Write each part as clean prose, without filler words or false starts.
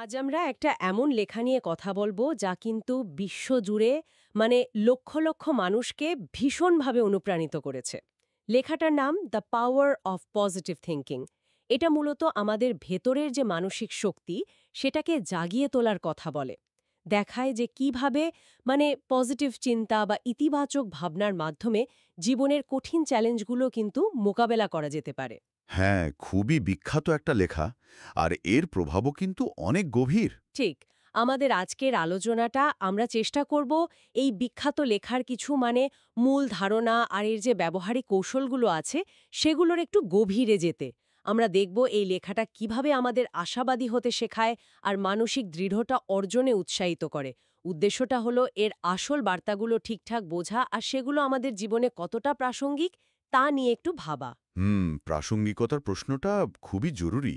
আজ আমরা একটা এমন লেখা নিয়ে কথা বলবো যা কিন্তু বিশ্বজুড়ে লক্ষ লক্ষ মানুষকে ভীষণভাবে অনুপ্রাণিত করেছে। লেখাটার নাম the power of positive thinking. এটা মূলত আমাদের ভেতরের যে মানসিক শক্তি সেটাকে জাগিয়ে তোলার কথা বলে। দেখায় যে কিভাবে পজিটিভ চিন্তা বা ইতিবাচক ভাবনার মাধ্যমে জীবনের কঠিন চ্যালেঞ্জগুলো কিন্তু মোকাবেলা করা যেতে পারে। হ্যাঁ, খুবই বিখ্যাত একটা লেখা। আর এর প্রভাবও কিন্তু অনেক গভীর। ঠিক। আমাদের আজকের আলোচনাটা আমরা চেষ্টা করব এই বিখ্যাত লেখার কিছু মূল ধারণা আর এর যে ব্যবহারিক কৌশলগুলো আছে সেগুলোর একটু গভীরে যেতে। আমরা দেখব এই লেখাটা কিভাবে আমাদের আশাবাদী হতে শেখায় আর মানসিক দৃঢ়তা অর্জনে উৎসাহিত করে। উদ্দেশ্যটা হলো এর আসল বার্তাগুলো ঠিকঠাক বোঝা আর সেগুলো আমাদের জীবনে কতটা প্রাসঙ্গিক তা নিয়ে একটু ভাবা। প্রাসঙ্গিকতার প্রশ্নটা খুবই জরুরি।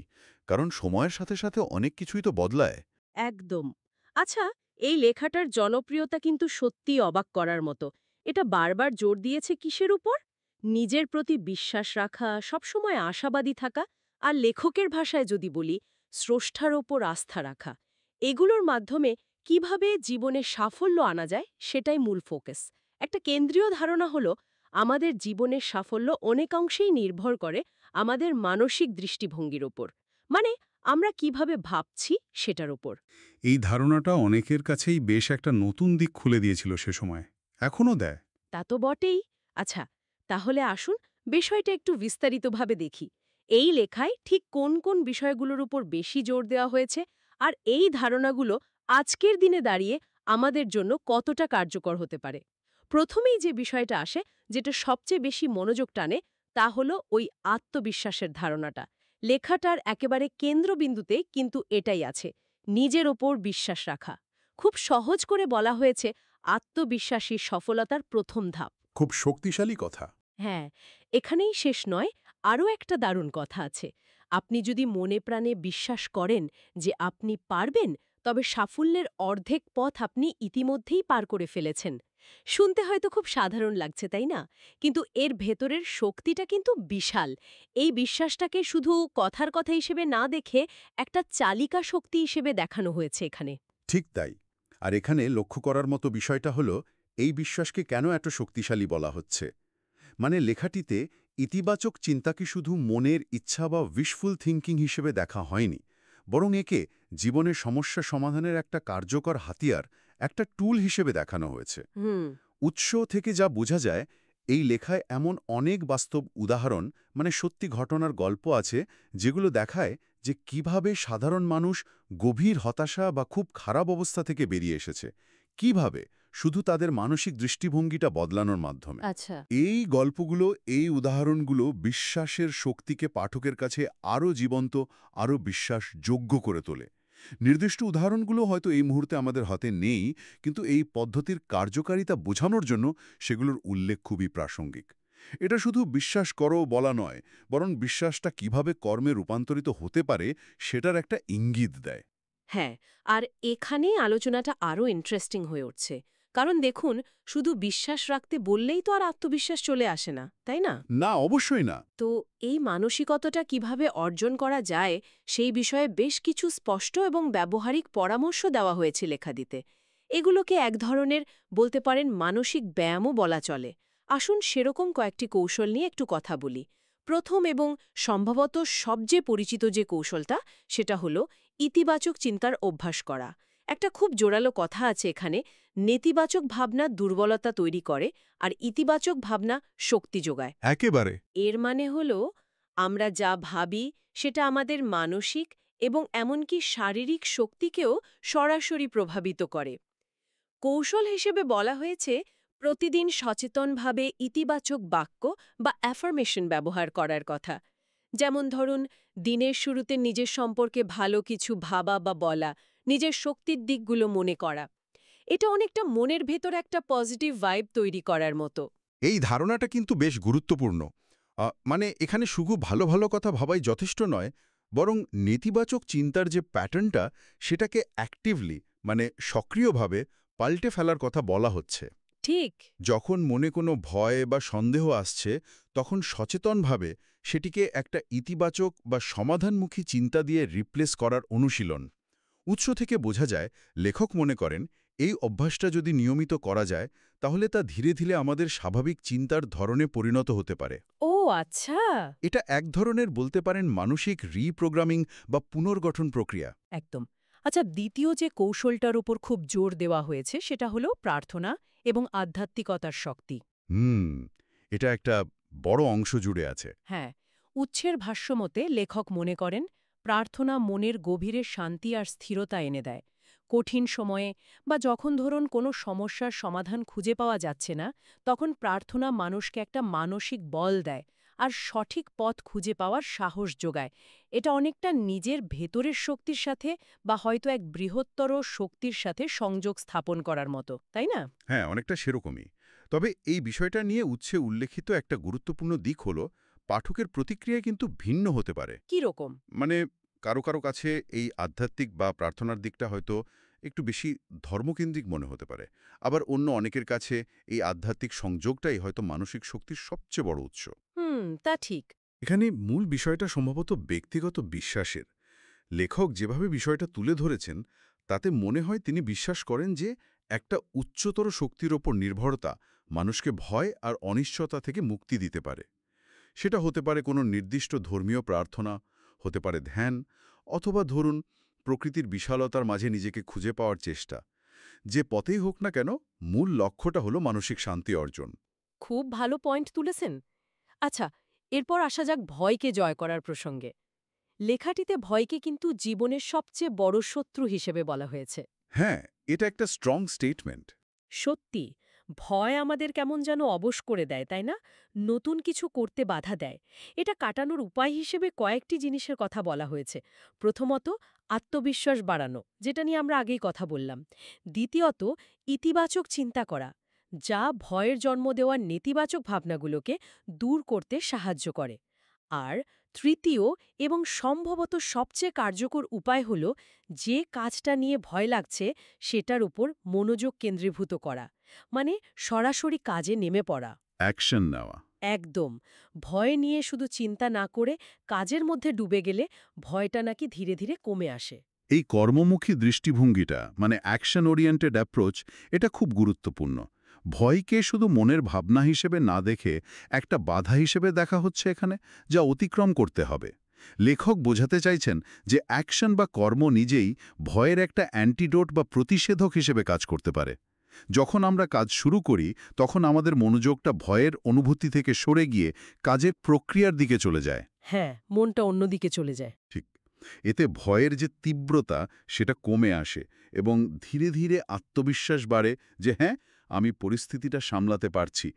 কারণ সময়ের সাথে সাথে অনেক কিছুই তো বদলায়। একদম। আচ্ছা, এই লেখাটার জনপ্রিয়তা কিন্তু সত্যিই অবাক করার মতো। এটা বারবার জোর দিয়েছে কিসের উপর? নিজের প্রতি বিশ্বাস রাখা, সবসময় আশাবাদী থাকা, আর লেখকের ভাষায় যদি বলি, স্রষ্টার ওপর আস্থা রাখা। এগুলোর মাধ্যমে কিভাবে জীবনে সাফল্য আনা যায় সেটাই মূল ফোকাস। একটা কেন্দ্রীয় ধারণা হলো আমাদের জীবনের সাফল্য অনেকাংশেই নির্ভর করে আমাদের মানসিক দৃষ্টিভঙ্গির ওপর। মানে আমরা কিভাবে ভাবছি সেটার উপর। এই ধারণাটা অনেকের কাছেই বেশ একটা নতুন দিক খুলে দিয়েছিল সে সময়। এখনও দেয়। তা তো বটেই। আচ্ছা, তাহলে আসুন বিষয়টা একটু বিস্তারিতভাবে দেখি। এই লেখায় ঠিক কোন কোন বিষয়গুলোর উপর বেশি জোর দেওয়া হয়েছে আর এই ধারণাগুলো আজকের দিনে দাঁড়িয়ে আমাদের জন্য কতটা কার্যকর হতে পারে। প্রথমেই যে বিষয়টা আসে, যেটা সবচেয়ে বেশি মনোযোগ টানে, তা হলো ওই আত্মবিশ্বাসের ধারণাটা। লেখাটার একেবারে কেন্দ্রবিন্দুতে কিন্তু এটাই আছে, নিজের ওপর বিশ্বাস রাখা। খুব সহজ করে বলা হয়েছে আত্মবিশ্বাসী সফলতার প্রথম ধাপ। খুব শক্তিশালী কথা। হ্যাঁ, এখানেই শেষ নয়, আরও একটা দারুণ কথা আছে। আপনি যদি মনে প্রাণে বিশ্বাস করেন যে আপনি পারবেন, তবে সাফল্যের অর্ধেক পথ আপনি ইতিমধ্যেই পার করে ফেলেছেন। শুনতে হয়তো খুব সাধারণ লাগছে, তাই না? কিন্তু এর ভেতরের শক্তিটা কিন্তু বিশাল। এই বিশ্বাসটাকে শুধু কথার কথা হিসেবে না দেখে একটা চালিকা শক্তি হিসেবে দেখানো হয়েছে এখানে। ঠিক তাই। আর এখানে লক্ষ্য করার মতো বিষয়টা হলো, এই বিশ্বাসকে কেন এত শক্তিশালী বলা হচ্ছে। লেখাটিতে ইতিবাচক চিন্তাকে শুধু মনের ইচ্ছা বা উইশফুল থিঙ্কিং হিসেবে দেখা হয়নি, বরং একে জীবনের সমস্যা সমাধানের একটা কার্যকর হাতিয়ার, একটা টুল হিসেবে দেখানো হয়েছে। হুম। উৎস থেকে যা বোঝা যায়, এই লেখায় এমন অনেক বাস্তব উদাহরণ, সত্যি ঘটনার গল্প আছে, যেগুলো দেখায় যে কিভাবে সাধারণ মানুষ গভীর হতাশা বা খুব খারাপ অবস্থা থেকে বেরিয়ে এসেছে, কিভাবে শুধু তাদের মানসিক দৃষ্টিভঙ্গিটা বদলানোর মাধ্যমে। আচ্ছা। এই গল্পগুলো, এই উদাহরণগুলো বিশ্বাসের শক্তিকে পাঠকের কাছে আরও জীবন্ত, আরও বিশ্বাসযোগ্য করে তোলে। নির্দিষ্ট উদাহরণগুলো হয়তো এই মুহূর্তে আমাদের হাতে নেই, কিন্তু এই পদ্ধতির কার্যকারিতা বোঝানোর জন্য সেগুলোর উল্লেখ খুবই প্রাসঙ্গিক। এটা শুধু বিশ্বাস করো বলা নয়, বরং বিশ্বাসটা কিভাবে কর্মে রূপান্তরিত হতে পারে সেটার একটা ইঙ্গিত দেয়। হ্যাঁ, আর এখানেই আলোচনাটা আরও ইন্টারেস্টিং হয়ে উঠছে। কারণ দেখুন, শুধু বিশ্বাস রাখতে বললেই তো আর আত্মবিশ্বাস চলে আসে না, তাই না? না, অবশ্যই না। তো এই মানসিকতাটা কিভাবে অর্জন করা যায় সেই বিষয়ে বেশ কিছু স্পষ্ট এবং ব্যবহারিক পরামর্শ দেওয়া হয়েছে লেখাটিতে। এগুলোকে এক ধরনের, বলতে পারেন, মানসিক ব্যায়ামও বলা চলে। আসুন সেরকম কয়েকটি কৌশল নিয়ে একটু কথা বলি। প্রথম এবং সম্ভবত সবচেয়ে পরিচিত যে কৌশলটা, সেটা হলো ইতিবাচক চিন্তার অভ্যাস করা। একটা খুব জোরালো কথা আছে এখানে, নেতিবাচক ভাবনা দুর্বলতা তৈরি করে আর ইতিবাচক ভাবনা শক্তি যোগায়। একেবারে। এর মানে হলো আমরা যা ভাবি সেটা আমাদের মানসিক এবং এমনকি শারীরিক শক্তিকেও সরাসরি প্রভাবিত করে। কৌশল হিসেবে বলা হয়েছে প্রতিদিন সচেতনভাবে ইতিবাচক বাক্য বা অ্যাফার্মেশন ব্যবহার করার কথা। যেমন ধরুন, দিনের শুরুতে নিজের সম্পর্কে ভালো কিছু ভাবা বা বলা, নিজের শক্তির দিকগুলো মনে করা। এটা অনেকটা মনের ভেতর একটা পজিটিভ ভাইব তৈরি করার মতো। এই ধারণাটা কিন্তু বেশ গুরুত্বপূর্ণ। এখানে শুধু ভালো ভালো কথা ভাবাই যথেষ্ট নয়, বরং নেতিবাচক চিন্তার যে প্যাটার্নটা সেটাকে অ্যাক্টিভলি, সক্রিয়ভাবে পাল্টে ফেলার কথা বলা হচ্ছে। ঠিক। যখন মনে কোনো ভয় বা সন্দেহ আসছে, তখন সচেতনভাবে সেটিকে একটা ইতিবাচক বা সমাধানমুখী চিন্তা দিয়ে রিপ্লেস করার অনুশীলন। উৎস থেকে বোঝা যায় লেখক মনে করেন এই অভ্যাসটা যদি নিয়মিত করা যায় তাহলে তা ধীরে ধীরে আমাদের স্বাভাবিক চিন্তার ধরনে পরিণত হতে পারে। ও আচ্ছা। এটা এক ধরনের বলতে পারেন মানসিক রিপ্রোগ্রামিং বা পুনর্গঠন প্রক্রিয়া। একদম। আচ্ছা, দ্বিতীয় যে কৌশলটার উপর খুব জোর দেওয়া হয়েছে সেটা হলো প্রার্থনা এবং আধ্যাত্মিকতার শক্তি। হুম, এটা একটা বড় অংশ জুড়ে আছে। হ্যাঁ, উৎসের ভাষ্যমতে লেখক মনে করেন প্রার্থনা মনের গভীরে শান্তি আর স্থিরতা এনে দেয়। কঠিন সময়ে বা যখন ধরুন কোনো সমস্যার সমাধান খুঁজে পাওয়া যাচ্ছে না, তখন প্রার্থনা মানুষকে একটা মানসিক বল দেয় আর সঠিক পথ খুঁজে পাওয়ার সাহস যোগায়। এটা অনেকটা নিজের ভেতরের শক্তির সাথে বা হয়তো এক বৃহত্তর শক্তির সাথে সংযোগ স্থাপন করার মতো, তাই না? হ্যাঁ, অনেকটা সেরকমই। তবে এই বিষয়টা নিয়ে উৎসে উল্লেখিত একটা গুরুত্বপূর্ণ দিক হল পাঠকের প্রতিক্রিয়া কিন্তু ভিন্ন হতে পারে। কি রকম? মানে কারো কারো কাছে এই আধ্যাত্মিক বা প্রার্থনার দিকটা হয়তো একটু বেশি ধর্মকেন্দ্রিক মনে হতে পারে। আবার অন্য অনেকের কাছে এই আধ্যাত্মিক সংযোগটাই হয়তো মানসিক শক্তির সবচেয়ে বড় উৎস। তা ঠিক। এখানে মূল বিষয়টা সম্ভবত ব্যক্তিগত বিশ্বাসের। লেখক যেভাবে বিষয়টা তুলে ধরেছেন তাতে মনে হয় তিনি বিশ্বাস করেন যে একটা উচ্চতর শক্তির ওপর নির্ভরতা মানুষকে ভয় আর অনিশ্চয়তা থেকে মুক্তি দিতে পারে। সেটা হতে পারে কোনো নির্দিষ্ট ধর্মীয় প্রার্থনা, হতে পারে ধ্যান, অথবা ধরুন প্রকৃতির বিশালতার মাঝে নিজেকে খুঁজে পাওয়ার চেষ্টা। যে পথেই হোক না কেন, মূল লক্ষ্যটা হলো মানসিক শান্তি অর্জন। খুব ভালো পয়েন্ট তুলেছেন। আচ্ছা, এরপর আসা যাক ভয়কে জয় করার প্রসঙ্গে। লেখাটিতে ভয়কে কিন্তু জীবনের সবচেয়ে বড় শত্রু হিসেবে বলা হয়েছে। হ্যাঁ, এটা একটা স্ট্রং স্টেটমেন্ট। সত্যি, ভয় আমাদের কেমন যেন অবশ করে দেয়, তাই না? নতুন কিছু করতে বাধা দেয়। এটা কাটানোর উপায় হিসেবে কয়েকটি জিনিসের কথা বলা হয়েছে। প্রথমত, আত্মবিশ্বাস বাড়ানো, যেটা নিয়ে আমরা আগেই কথা বললাম। দ্বিতীয়ত, ইতিবাচক চিন্তা করা, যা ভয়ের জন্ম দেওয়ার নেতিবাচক ভাবনাগুলোকে দূর করতে সাহায্য করে। আর তৃতীয় এবং সম্ভবত সবচেয়ে কার্যকর উপায় হল যে কাজটা নিয়ে ভয় লাগছে সেটার উপর মনোযোগ কেন্দ্রীভূত করা, মানে সরাসরি কাজে নেমে পড়া। অ্যাকশন নেওয়া। একদম। ভয় নিয়ে শুধু চিন্তা না করে কাজের মধ্যে ডুবে গেলে ভয়টা নাকি ধীরে ধীরে কমে আসে। এই কর্মমুখী দৃষ্টিভঙ্গিটা মানে অ্যাকশন ওরিয়েন্টেড অ্যাপ্রোচ, এটা খুব গুরুত্বপূর্ণ। ভয়কে শুধু মনের ভাবনা হিসেবে না দেখে একটা বাধা হিসেবে দেখা হচ্ছে এখানে, যা অতিক্রম করতে হবে। লেখক বোঝাতে চাইছেন যে অ্যাকশন বা কর্ম নিজেই ভয়ের একটা অ্যান্টিডোট বা প্রতিষেধক হিসেবে কাজ করতে পারে। যখন আমরা কাজ শুরু করি তখন আমাদের মনোযোগটা ভয়ের অনুভূতি থেকে সরে গিয়ে কাজের প্রক্রিয়ার দিকে চলে যায়। হ্যাঁ, মনটা অন্যদিকে চলে যায়। ঠিক। এতে ভয়ের যে তীব্রতা সেটা কমে আসে এবং ধীরে ধীরে আত্মবিশ্বাস বাড়ে যে হ্যাঁ, আমি পরিস্থিতিটা সামলাতে পারছি।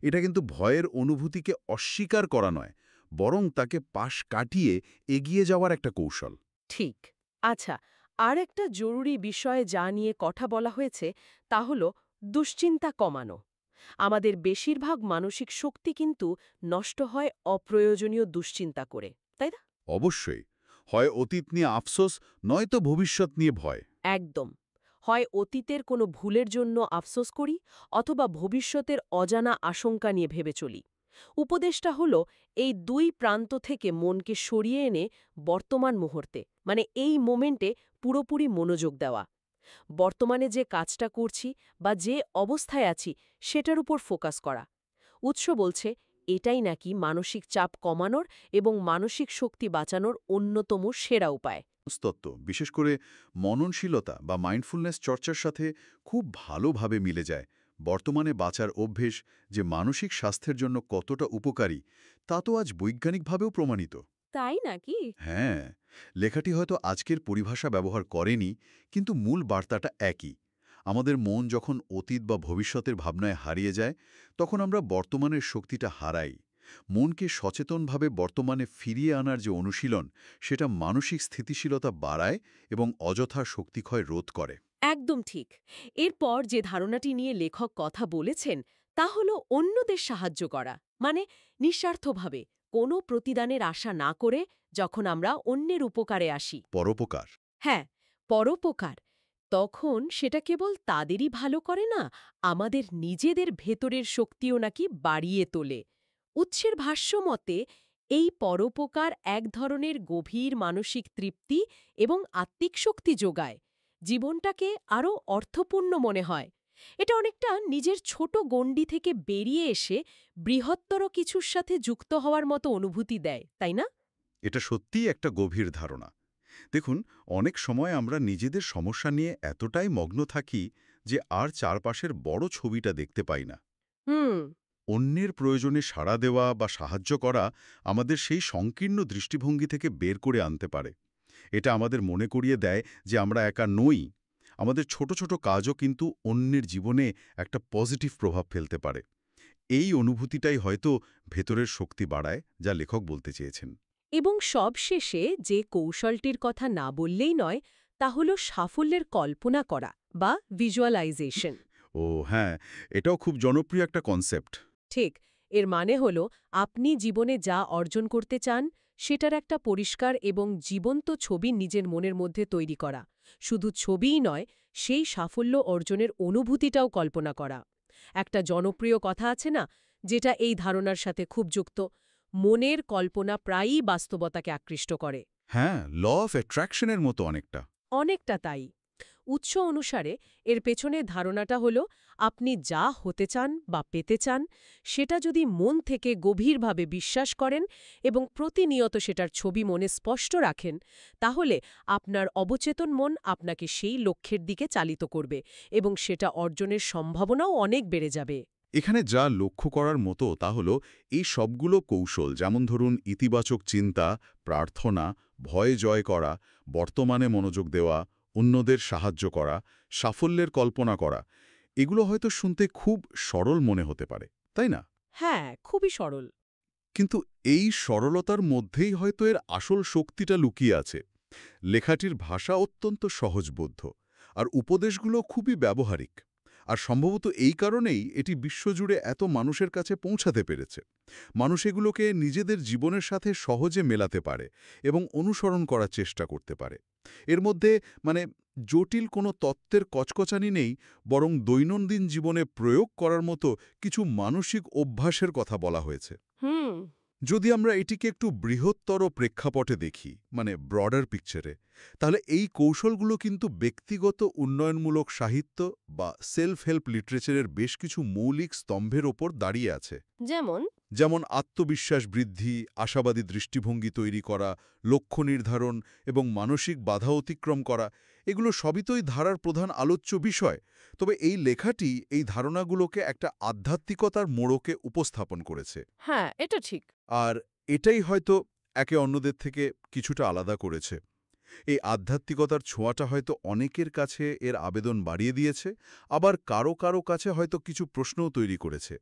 এটা কিন্তু ভয়ের অনুভূতিকে অস্বীকার করা নয়, বরং তাকে পাশ কাটিয়ে এগিয়ে যাওয়ার একটা কৌশল। ঠিক। আচ্ছা, আর একটা জরুরি বিষয়ে যা নিয়ে কথা বলা হয়েছে তা হল দুশ্চিন্তা কমানো। আমাদের বেশিরভাগ মানসিক শক্তি কিন্তু নষ্ট হয় অপ্রয়োজনীয় দুশ্চিন্তা করে, তাই না? অবশ্যই। হয় অতীত নিয়ে আফসোস, নয়তো ভবিষ্যৎ নিয়ে ভয়। একদম। হয় অতীতের কোনো ভুলের জন্য আফসোস করি অথবা ভবিষ্যতের অজানা আশঙ্কা নিয়ে ভেবে চলি। উপদেশটা হলো এই দুই প্রান্ত থেকে মনকে সরিয়ে এনে বর্তমান মুহূর্তে, মানে এই মোমেন্টে পুরোপুরি মনোযোগ দেওয়া। বর্তমানে যে কাজটা করছি বা যে অবস্থায় আছি সেটার উপর ফোকাস করা। উৎস বলছে এটাই নাকি মানসিক চাপ কমানোর এবং মানসিক শক্তি বাঁচানোর অন্যতম সেরা উপায়। তত্ত্ব বিশেষ করে মননশীলতা বা মাইন্ডফুলনেস চর্চার সাথে খুব ভালোভাবে মিলে যায়। বর্তমানে বাঁচার অভ্যেস যে মানসিক স্বাস্থ্যের জন্য কতটা উপকারী তা তো আজ বৈজ্ঞানিকভাবেও প্রমাণিত। তাই নাকি? হ্যাঁ, লেখাটি হয়তো আজকের পরিভাষা ব্যবহার করেনি, কিন্তু মূল বার্তাটা একই। আমাদের মন যখন অতীত বা ভবিষ্যতের ভাবনায় হারিয়ে যায় তখন আমরা বর্তমানের শক্তিটা হারাই। মনকে সচেতনভাবে বর্তমানে ফিরিয়ে আনার যে অনুশীলন, সেটা মানসিক স্থিতিশীলতা বাড়ায় এবং অযথা শক্তিক্ষয় রোধ করে। একদম ঠিক। এরপর যে ধারণাটি নিয়ে লেখক কথা বলেছেন তা হল অন্যদের সাহায্য করা, মানে নিঃস্বার্থভাবে কোনো প্রতিদানের আশা না করে যখন আমরা অন্যের উপকারে আসি। পরোপকার। হ্যাঁ, পরোপকার। তখন সেটা কেবল তাদেরই ভালো করে না, আমাদের নিজেদের ভেতরের শক্তিও নাকি বাড়িয়ে তোলে। উৎসের ভাষ্য মতে এই পরোপকার এক ধরনের গভীর মানসিক তৃপ্তি এবং আত্মিক শক্তি যোগায়। জীবনটাকে আরও অর্থপূর্ণ মনে হয়। এটা অনেকটা নিজের ছোট গণ্ডি থেকে বেরিয়ে এসে বৃহত্তর কিছুর সাথে যুক্ত হওয়ার মতো অনুভূতি দেয়, তাই না? এটা সত্যিই একটা গভীর ধারণা। দেখুন, অনেক সময় আমরা নিজেদের সমস্যা নিয়ে এতটাই মগ্ন থাকি যে আর চারপাশের বড় ছবিটা দেখতে পাই না। হুম। অন্যের প্রয়োজনে সাড়া দেওয়া বা সাহায্য করা আমাদের সেই সংকীর্ণ দৃষ্টিভঙ্গি থেকে বের করে আনতে পারে। এটা আমাদের মনে করিয়ে দেয় যে আমরা একা নই। আমাদের ছোট ছোট কাজও কিন্তু অন্যের জীবনে একটা পজিটিভ প্রভাব ফেলতে পারে। এই অনুভূতিটাই হয়তো ভেতরের শক্তি বাড়ায়, যা লেখক বলতে চেয়েছেন। এবং সবশেষে যে কৌশলটির কথা না বললেই নয়, তা হল সাফল্যের কল্পনা করা বা ভিজুয়ালাইজেশন। ও হ্যাঁ, এটাও খুব জনপ্রিয় একটা কনসেপ্ট। ঠিক। এর মানে হল আপনি জীবনে যা অর্জন করতে চান সেটার একটা পরিষ্কার এবং জীবন্ত ছবি নিজের মনের মধ্যে তৈরি করা। শুধু ছবিই নয়, সেই সাফল্য অর্জনের অনুভূতিটাও কল্পনা করা। একটা জনপ্রিয় কথা আছে না, যেটা এই ধারণার সাথে খুব যুক্ত: মনের কল্পনা প্রায়ই বাস্তবতাকে আকৃষ্ট করে। হ্যাঁ, ল অফ অ্যাট্রাকশনের মতো অনেকটা। অনেকটা তাই। উৎস অনুসারে এর পেছনে ধারণাটা হলো, আপনি যা হতে চান বা পেতে চান সেটা যদি মন থেকে গভীরভাবে বিশ্বাস করেন এবং প্রতিনিয়ত সেটার ছবি মনে স্পষ্ট রাখেন, তাহলে আপনার অবচেতন মন আপনাকে সেই লক্ষ্যের দিকে চালিত করবে এবং সেটা অর্জনের সম্ভাবনাও অনেক বেড়ে যাবে। এখানে যা লক্ষ্য করার মতো তা হলো এই সবগুলো কৌশল, যেমন ধরুন ইতিবাচক চিন্তা, প্রার্থনা, ভয় জয় করা, বর্তমানে মনোযোগ দেওয়া, অন্যদের সাহায্য করা, সাফল্যের কল্পনা করা, এগুলো হয়তো শুনতে খুব সরল মনে হতে পারে, তাই না? হ্যাঁ, খুবই সরল। কিন্তু এই সরলতার মধ্যেই হয়তো এর আসল শক্তিটা লুকিয়ে আছে। লেখাটির ভাষা অত্যন্ত সহজবোধ্য, আর উপদেশগুলো খুবই ব্যবহারিক। আর সম্ভবত এই কারণেই এটি বিশ্বজুড়ে এত মানুষের কাছে পৌঁছাতে পেরেছে। মানুষ এগুলোকে নিজেদের জীবনের সাথে সহজে মেলাতে পারে এবং অনুসরণ করার চেষ্টা করতে পারে। এর মধ্যে মানে জটিল কোনো তত্ত্বের কচকচানি নেই, বরং দৈনন্দিন জীবনে প্রয়োগ করার মতো কিছু মানসিক অভ্যাসের কথা বলা হয়েছে। হুম। যদি আমরা এটিকে একটু বৃহত্তর প্রেক্ষাপটে দেখি, মানে ব্রডার পিকচারে, তাহলে এই কৌশলগুলো কিন্তু ব্যক্তিগত উন্নয়নমূলক সাহিত্য বা সেলফ হেল্প লিটারেচারের বেশ কিছু মৌলিক স্তম্ভের ওপর দাঁড়িয়ে আছে। যেমন আত্মবিশ্বাস বৃদ্ধি, আশাবাদী দৃষ্টিভঙ্গি তৈরি করা, লক্ষ্য নির্ধারণ এবং মানসিক বাধা অতিক্রম করা, এগুলো সবই তো এই ধারার প্রধান আলোচ্য বিষয়। তবে এই লেখাটি এই ধারণাগুলোকে একটা আধ্যাত্মিকতার মোড়কে উপস্থাপন করেছে। হ্যাঁ, এটা ঠিক। আর এটাই হয়তো একে অন্যদের থেকে কিছুটা আলাদা করেছে। এই আধ্যাত্মিকতার ছোঁয়াটা হয়তো অনেকের কাছে এর আবেদন বাড়িয়ে দিয়েছে, আবার কারো কারো কাছে হয়তো কিছু প্রশ্নও তৈরি করেছে।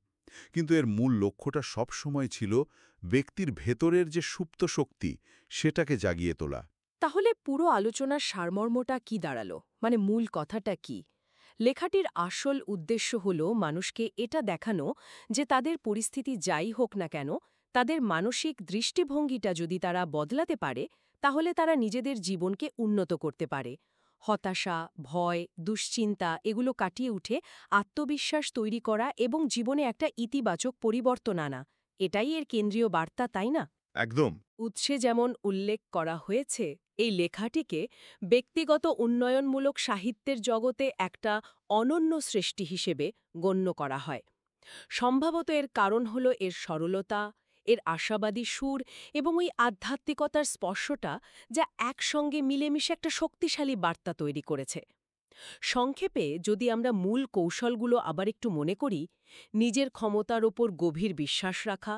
কিন্তু এর মূল লক্ষ্যটা সবসময় ছিল ব্যক্তির ভেতরের যে সুপ্ত শক্তি, সেটাকে জাগিয়ে তোলা। তাহলে পুরো আলোচনার সারমর্মটা কি দাঁড়ালো, মানে মূল কথাটা কি? লেখাটির আসল উদ্দেশ্য হল মানুষকে এটা দেখানো যে তাদের পরিস্থিতি যাই হোক না কেন, তাদের মানসিক দৃষ্টিভঙ্গিটা যদি তারা বদলাতে পারে, তাহলে তারা নিজেদের জীবনকে উন্নত করতে পারে। হতাশা, ভয়, দুশ্চিন্তা এগুলো কাটিয়ে উঠে আত্মবিশ্বাস তৈরি করা এবং জীবনে একটা ইতিবাচক পরিবর্তন আনা, এটাই এর কেন্দ্রীয় বার্তা, তাই না? একদম। উৎসে যেমন উল্লেখ করা হয়েছে, এই লেখাটিকে ব্যক্তিগত উন্নয়নমূলক সাহিত্যের জগতে একটা অনন্য সৃষ্টি হিসেবে গণ্য করা হয়। সম্ভবত এর কারণ হল এর সরলতা, এর আশাবাদী সুর এবং ওই আধ্যাত্মিকতার স্পর্শটা, যা একসঙ্গে মিলেমিশে একটা শক্তিশালী বার্তা তৈরি করেছে। সংক্ষেপে যদি আমরা মূল কৌশলগুলো আবার একটু মনে করি: নিজের ক্ষমতার ওপর গভীর বিশ্বাস রাখা,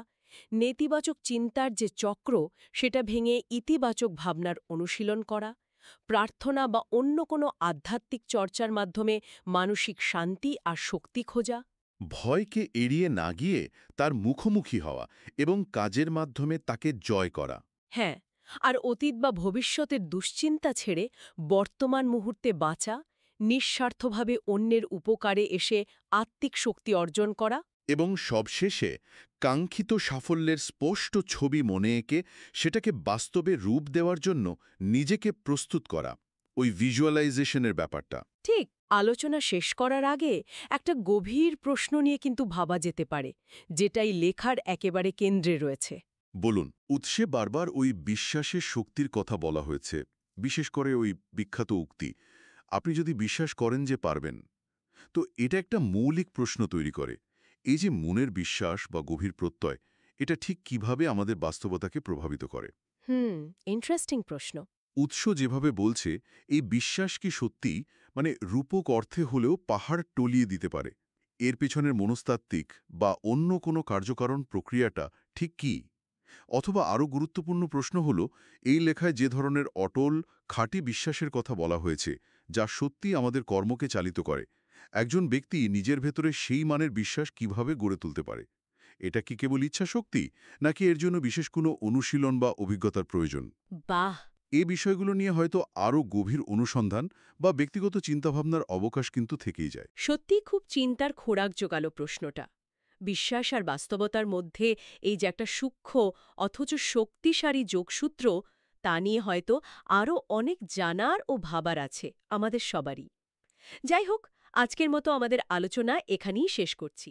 নেতিবাচক চিন্তার যে চক্র সেটা ভেঙে ইতিবাচক ভাবনার অনুশীলন করা, প্রার্থনা বা অন্য কোনো আধ্যাত্মিক চর্চার মাধ্যমে মানসিক শান্তি আর শক্তি খোঁজা। ভয়কে এড়িয়ে না গিয়ে তার মুখোমুখি হওয়া এবং কাজের মাধ্যমে তাকে জয় করা। হ্যাঁ, আর অতীত বা ভবিষ্যতের দুশ্চিন্তা ছেড়ে বর্তমান মুহূর্তে বাঁচা, নিঃস্বার্থভাবে অন্যের উপকারে এসে আত্মিক শক্তি অর্জন করা। এবং সবশেষে কাঙ্ক্ষিত সাফল্যের স্পষ্ট ছবি মনে এঁকে সেটাকে বাস্তবে রূপ দেওয়ার জন্য নিজেকে প্রস্তুত করা, ওই ভিজুয়ালাইজেশনের ব্যাপারটা। ঠিক। আলোচনা শেষ করার আগে একটা গভীর প্রশ্ন নিয়ে কিন্তু ভাবা যেতে পারে, যেটাই লেখার একেবারে কেন্দ্রে রয়েছে। বলুন। উৎসে বারবার ওই বিশ্বাসের শক্তির কথা বলা হয়েছে, বিশেষ করে ওই বিখ্যাত উক্তি, আপনি যদি বিশ্বাস করেন যে পারবেন। তো এটা একটা মৌলিক প্রশ্ন তৈরি করে। এই যে মনের বিশ্বাস বা গভীর প্রত্যয়, এটা ঠিক কিভাবে আমাদের বাস্তবতাকে প্রভাবিত করে? ইন্টারেস্টিং প্রশ্ন। উৎস যেভাবে বলছে, এই বিশ্বাস কি সত্যি, মানে রূপক অর্থে হলেও পাহাড় টলিয়ে দিতে পারে? এর পেছনের মনস্তাত্ত্বিক বা অন্য কোনো কার্যকারণ প্রক্রিয়াটা ঠিক কি? অথবা আরও গুরুত্বপূর্ণ প্রশ্ন হল, এই লেখায় যে ধরনের অটল, খাঁটি বিশ্বাসের কথা বলা হয়েছে, যা সত্যি আমাদের কর্মকে চালিত করে, একজন ব্যক্তি নিজের ভেতরে সেই মানের বিশ্বাস কিভাবে গড়ে তুলতে পারে? এটা কি কেবল ইচ্ছাশক্তি, নাকি এর জন্য বিশেষ কোনো অনুশীলন বা অভিজ্ঞতার প্রয়োজন? বাহ! এই বিষয়গুলো নিয়ে হয়তো আরও গভীর অনুসন্ধান বা ব্যক্তিগত চিন্তাভাবনার অবকাশ কিন্তু থেকেই যায়। সত্যিই খুব চিন্তার খোরাক জোগাল প্রশ্নটা। বিশ্বাস আর বাস্তবতার মধ্যে এই যে একটা সূক্ষ্ম অথচ শক্তিশালী যোগসূত্র, তা নিয়ে হয়তো আরও অনেক জানার ও ভাবার আছে আমাদের সবারই। যাই হোক, আজকের মতো আমাদের আলোচনা এখানেই শেষ করছি।